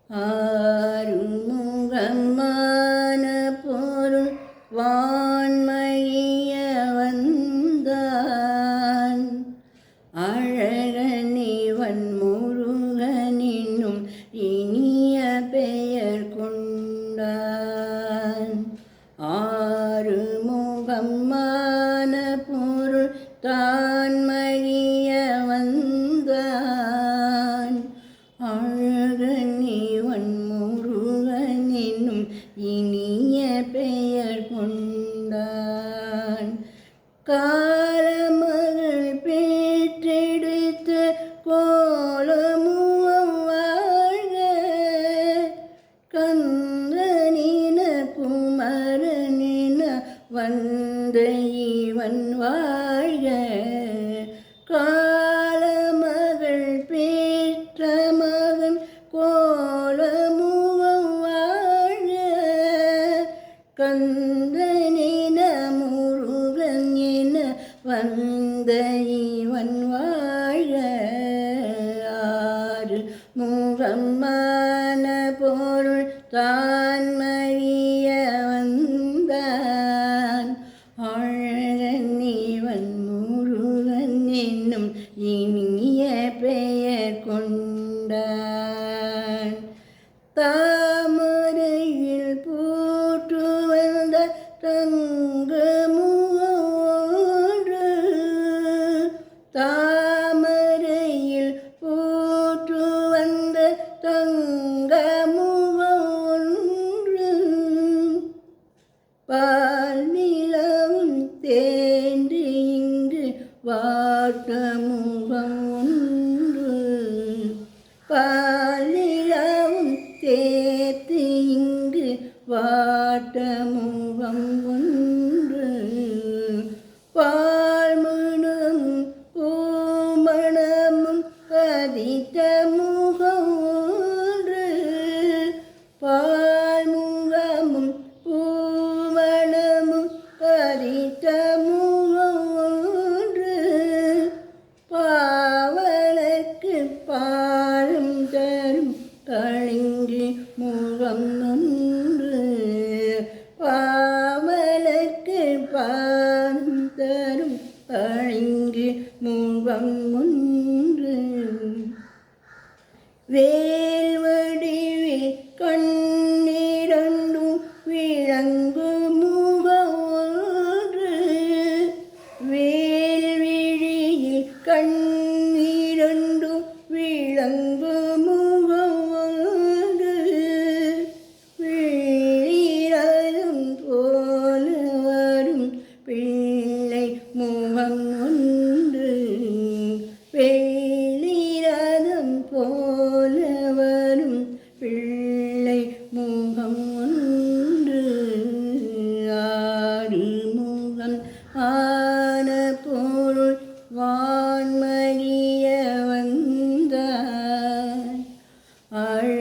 ஆறுமுகமான பொருள் வான்மழிய வந்தான். அழகனிவன் முருகனினும் இனிய பெயர் கொண்டான். ஆறுமுகமான பொருள் தான்மழிய வந்தான். அழகனிவன் முருகனினும் இனிய பெயர் கொண்டான். காலமகள் பெற்றெடுத்த கோலமுகம் வாழ்க, கந்தனின குமரனின வந்த இவன் வாழ்க. காலமகள் பெற்ற மகன் கோலமுகம் வாழ்க, கந்தனின முருகன் என வந்த இவன் வாழ்க. ஆறு முகமான பொருள் தான்மழிய வந்தான். அழகனிவன் முருகன் என்னும் இனிய பெயர் கொண்டான். தாமரையில் பூற்று வந்த தங்கமுகொன்று, தாமரையில் பூற்று வந்த தங்கமுகொன்று, பால் நிலவும் தேன்று இங்கு வாட்ட முகம் ஒன்று, பால் நிலவும் தேர்த்து இங்கு வாட்ட முகம் ஒன்று, பால்மணமும் பூமணமும் பதித்த முகம் ஒன்று, பால்முகமும் பூமணமும் பதித்த முகம் ஒன்று, பாவலர்க்கு பாலும் தரும் பளிங்கு முகம் ஒன்று, பாவலர்க்கு பாலும் தரும் பளிங்கு முகம் ஒன்று. வேல்வடிவில் கண்ணிரண்டும் விளங்கு முகம் ஒன்று, வேல்விழியில் கண்ணிரண்டும் விளங்கு முகம் ஒன்று, விழிரதம் போல வரும் பிள்ளை முகம் ஒன்று, வெள்ளிரதம் போல வரும் பிள்ளை முகம் ஒன்று. ஆறுமுகம் ஆன பொருள் வான்மழிய வந்தான். அழ